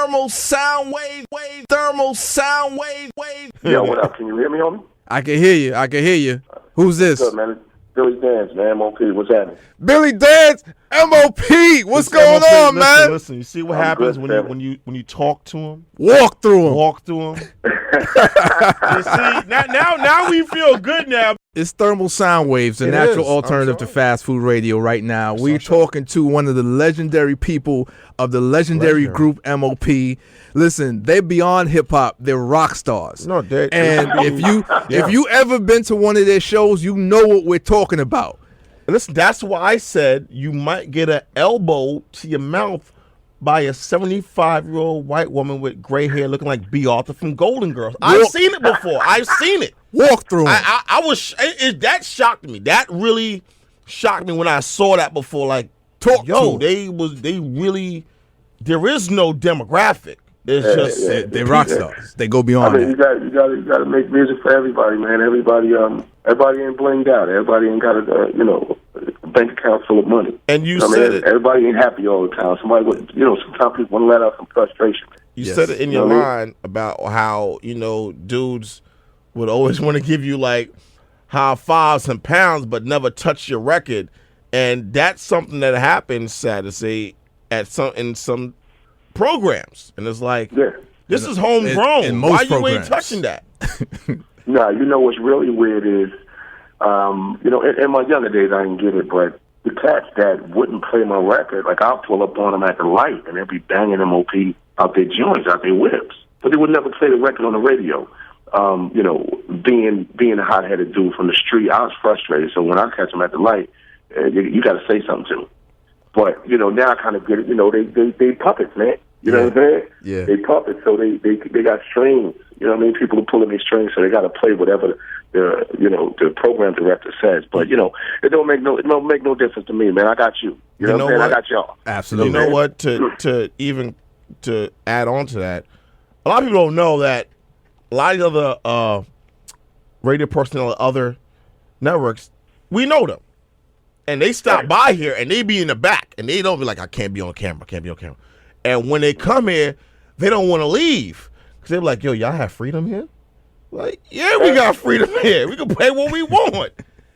Thermal Soundwaves, Thermal Soundwaves. Yo, what up? Can you hear me, homie? I can hear you. Who's this? Good, man. It's Billy Danze, man. M.O.P. What's happening? Billy Danze, M.O.P. What's going on, man? Listen, you see what happens when you talk to him? Walk through him. You see, now we feel good now. It's Thermal Soundwaves, the natural alternative to fast food radio right now. We're talking to one of the legendary people of the legendary group M.O.P. Listen, they're beyond hip-hop. They're rock stars. No, and if you ever been to one of their shows, you know what we're talking about. Listen, that's why I said you might get an elbow to your mouth by a 75-year-old white woman with gray hair looking like B. Arthur from Golden Girls. I've seen it before. I've seen it. Walk through it. That shocked me. That really shocked me when I saw that before. Like, there is no demographic. It's just they're rock stars. They go beyond you got to make music for everybody, man. Everybody ain't blinged out. Everybody ain't got a bank account full of money. And you said it. Everybody ain't happy all the time. Somebody, sometimes people want to let out some frustration. You said it in your line about how dudes would always want to give you like high fives and pounds, but never touch your record, and that's something that happens, sad to say, in some programs, and it's like, this is homegrown. In most Why programs. You ain't touching that? Nah, what's really weird is, in my younger days I didn't get it, but the cats that wouldn't play my record, like I'll pull up on them at the light and they'll be banging M.O.P. out their joints, out their whips, but they would never play the record on the radio. Being a hot-headed dude from the street, I was frustrated. So when I catch them at the light, you got to say something to them. But now I kind of get it. They puppets, man. You know what I'm saying? Yeah. They puppets, so they got strings. You know what I mean? People are pulling their strings, so they got to play whatever the program director says. But it don't make no difference to me, man. I got you. You know what I'm saying? I got y'all. Absolutely. You know what? To add on to that, a lot of people don't know that a lot of the other radio personnel at other networks, we know them. And they stop by here, and they be in the back, and they don't be like, I can't be on camera. And when they come here, they don't want to leave. Because they be like, yo, y'all have freedom here? Like, yeah, we got freedom here. We can play what we want.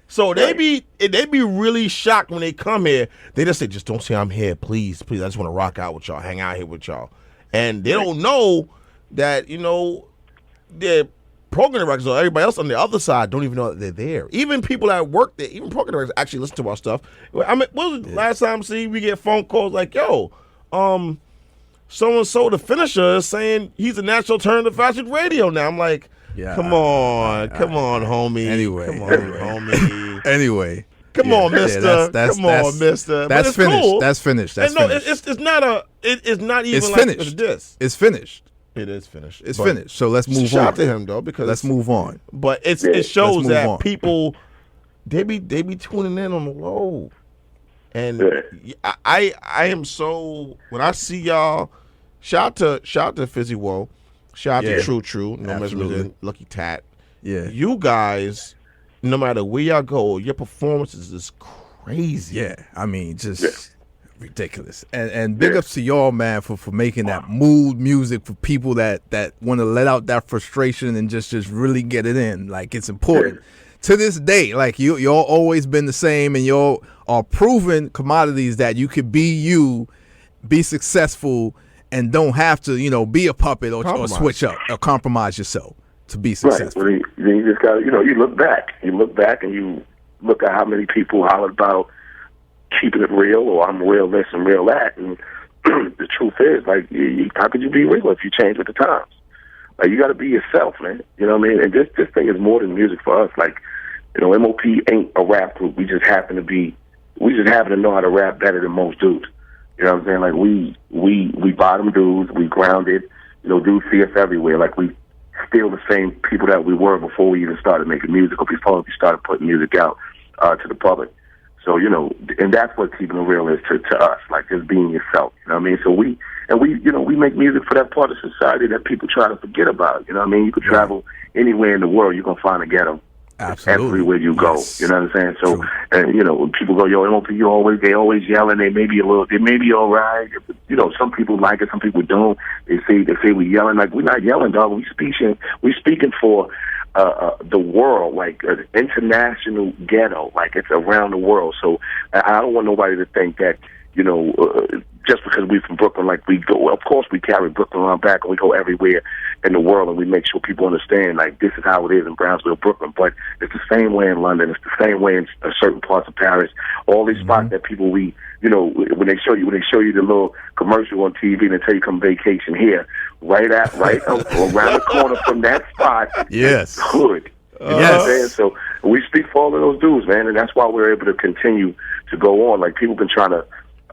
So they be really shocked when they come here. They just say, just don't say I'm here, please. I just want to rock out with y'all, hang out here with y'all. And they don't know that, their program directors or everybody else on the other side don't even know that they're there. Even people that work there, even program directors actually listen to our stuff. I mean, what was the last time we get phone calls like, yo, so-and-so, the finisher, is saying he's a natural alternative to fast food radio now. I'm like, come on, homie. Anyway. Anyway. Come on, mister. Mister. That's finished. Cool. That's finished. That's finished. It's not even it's like finished. this. It's finished. It is finished. It's finished. So let's move on. Shout out to him though, because let's move on. But it shows that people they be tuning in on the low, and I am so when I see y'all. Shout out to Fizzy Woe, shout out to True, no measurement, Lucky Tat. Yeah, you guys, no matter where y'all go, your performances is crazy. Yeah, I mean just. Ridiculous. And big ups to y'all, man, for making that mood music for people that want to let out that frustration and just really get it in. Like, it's important. To this day, like, y'all always been the same, and y'all are proven commodities that you could be you, be successful, and don't have to, be a puppet or switch up or compromise yourself to be successful. Right. Well, you just got to, you look back. You look back and you look at how many people hollered about keeping it real, or I'm real this and real that, and the truth is, like, how could you be real if you change with the times? Like, you got to be yourself, man. You know what I mean? And this thing is more than music for us. Like, M.O.P. ain't a rap group. We just happen to know how to rap better than most dudes. You know what I'm saying? Like, we bottom dudes, we grounded. Dudes see us everywhere. Like, we still the same people that we were before we even started making music, or before we started putting music out to the public. So, and that's what keeping it real is to us, like just being yourself. You know what I mean? So we make music for that part of society that people try to forget about. You know what I mean? You could travel anywhere in the world, you're going to find a ghetto. Absolutely. everywhere you go. Yes. You know what I'm saying? So, True. and you know, when people go, yo, M.O.P, they always yelling. They may be all right. You know, some people like it, some people don't. They say we yelling. Like, we're not yelling, dog. We speaking for the world, like an international ghetto, like it's around the world. So I don't want nobody to think that, you know, just because we're from Brooklyn, like we go, of course we carry Brooklyn on our back and we go everywhere in the world and we make sure people understand, like, this is how it is in Brownsville, Brooklyn. But it's the same way in London. It's the same way in certain parts of Paris. All these spots that people when they show you the little commercial on TV and they tell you come vacation here, right around the corner from that spot, Yes. hood. You know what I'm saying? So we speak for all of those dudes, man, and that's why we're able to continue to go on. Like, people been trying to,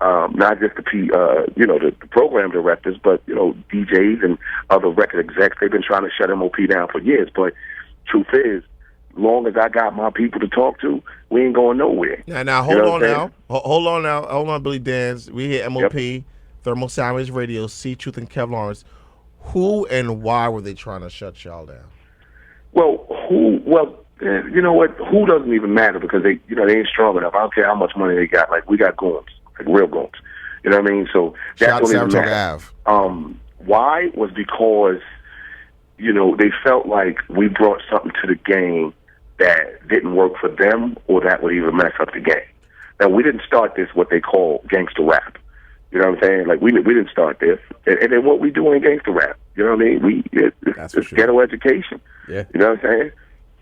not just the program directors, but, you know, DJs and other record execs, they've been trying to shut M.O.P. down for years. But truth is, long as I got my people to talk to, we ain't going nowhere. Now hold on, Billy Danze. We hear M.O.P., Thermal Soundwaves Radio, C.Truth and Kev Lawrence. Who and why were they trying to shut y'all down? Well, you know what? Who doesn't even matter because they ain't strong enough. I don't care how much money they got. Like, we got goons, like real goons. You know what I mean? So that's what it matters. Why was because, you know, they felt like we brought something to the game that didn't work for them or that would even mess up the game. Now, we didn't start this, what they call gangster rap. You know what I'm saying? Like, we didn't start this. And then what we do in gangster rap, you know what I mean? It's ghetto education. Yeah. You know what I'm saying?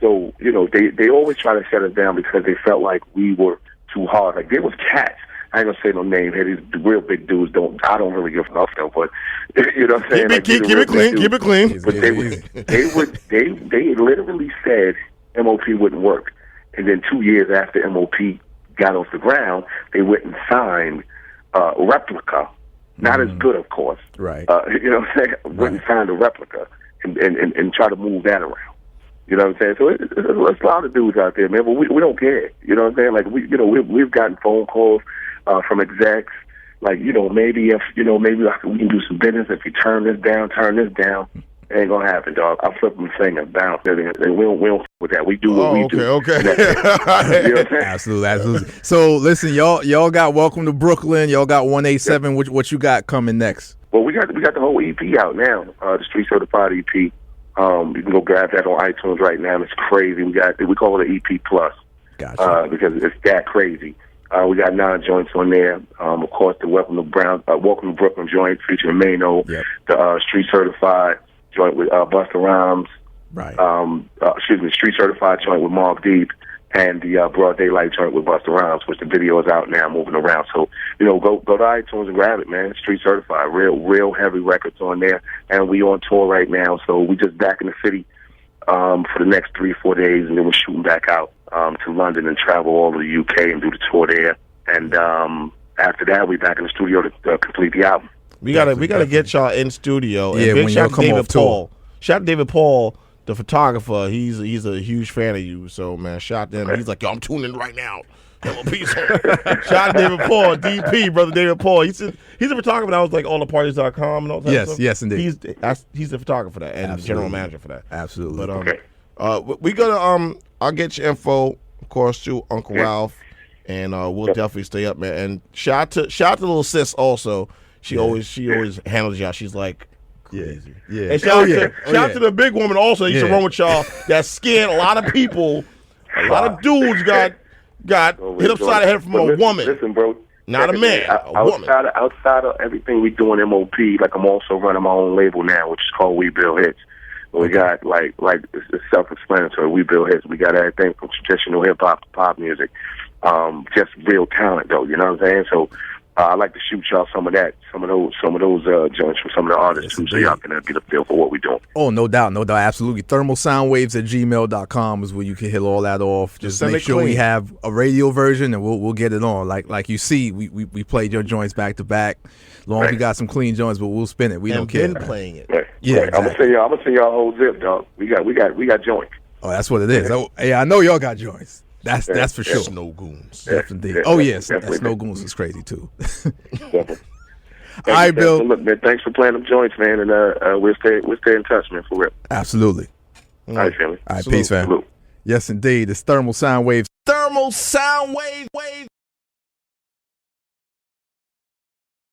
So, you know, they always try to shut us down because they felt like we were too hard. Like, there was cats. I ain't gonna say no name here. These real big dudes I don't really give enough though, but you know what I'm saying? Keep it clean. But they literally said M.O.P. wouldn't work. And then 2 years after M.O.P. got off the ground, they went and signed Replica. Not as good, of course. Right. You know what I'm saying? Went and signed a Replica and try to move that around. You know what I'm saying? So it's a lot of dudes out there, man, but we don't care. You know what I'm saying? Like, we've gotten phone calls from execs, like, you know, maybe we can do some business if you turn this down. It ain't gonna happen, dog. I'll flip them thing and bounce. And we don't with that. We do what we do. Okay. You know what I'm saying? Absolutely. So listen, y'all got Welcome to Brooklyn. Y'all got 187. What you got coming next? Well, we got the whole EP out now. The Street Certified EP. You can go grab that on iTunes right now. It's crazy. We call it an EP Plus. Gotcha. Because it's that crazy. We got 9 joints on there. Of course, the Welcome to Brooklyn joint featuring Mano. Yep. The Street Certified joint with Busta Rhymes. Right. Street Certified joint with Mobb Deep, and the Broad Daylight joint with Busta Rhymes, which the video is out now, moving around. So, you know, go to iTunes and grab it, man. Street Certified, real heavy records on there, and we on tour right now. So we just back in the city for the next 3-4 days, and then we're shooting back out to London and travel all over the UK and do the tour there. And after that, we back in the studio to complete the album. We gotta get y'all in studio. Yeah, and big when shout y'all to come David off tour. Paul. Shout out to David Paul, the photographer. He's a huge fan of you. So, man, shout out to him. Okay. He's like, yo, I'm tuning in right now. Shout out to David Paul, DP, brother David Paul. He's a photographer that was like alltheparties.com and all that stuff. Yes, indeed. He's the photographer for that and the general manager for that. Absolutely. But we gonna I'll get your info, of course, to Uncle Ralph, and we'll definitely stay up, man. And shout out to little sis also. She always handles y'all. She's like crazy. Yeah. And shout out to the big woman also. Used to run with y'all. That scared a lot of people. A lot of dudes got hit upside the head from a woman. Listen, bro. Not a man, a woman. Outside of everything we do in M.O.P., like, I'm also running my own label now, which is called We Build Hits. We got like it's self-explanatory. We build hits. We got everything from traditional hip hop to pop music. Just real talent, though. You know what I'm saying? So I like to shoot y'all some of those joints from some of the artists too, so y'all can get a feel for what we're doing. Oh, no doubt, absolutely. thermalsoundwaves@gmail.com is where you can hit all that off. Just make sure we have a radio version, and we'll get it on. Like you see, we played your joints back to back. Long as we got some clean joints, but we'll spin it. We don't care. Been playing it. Right. Yeah, right. exactly. I'm gonna send y'all a whole zip, dog. We got joints. Oh, that's what it is. Oh, yeah, I know y'all got joints. That's for sure. Snow Goons. Definitely. Yeah, Oh yes, definitely. that Snow Goons is crazy too. Definitely. All right, Bill. So look, man, thanks for playing them joints, man, and we'll stay in touch, man, for real. Absolutely. All right, family. All right, peace, fam. Salute. Yes, indeed. It's Thermal Soundwaves. Thermal Soundwaves.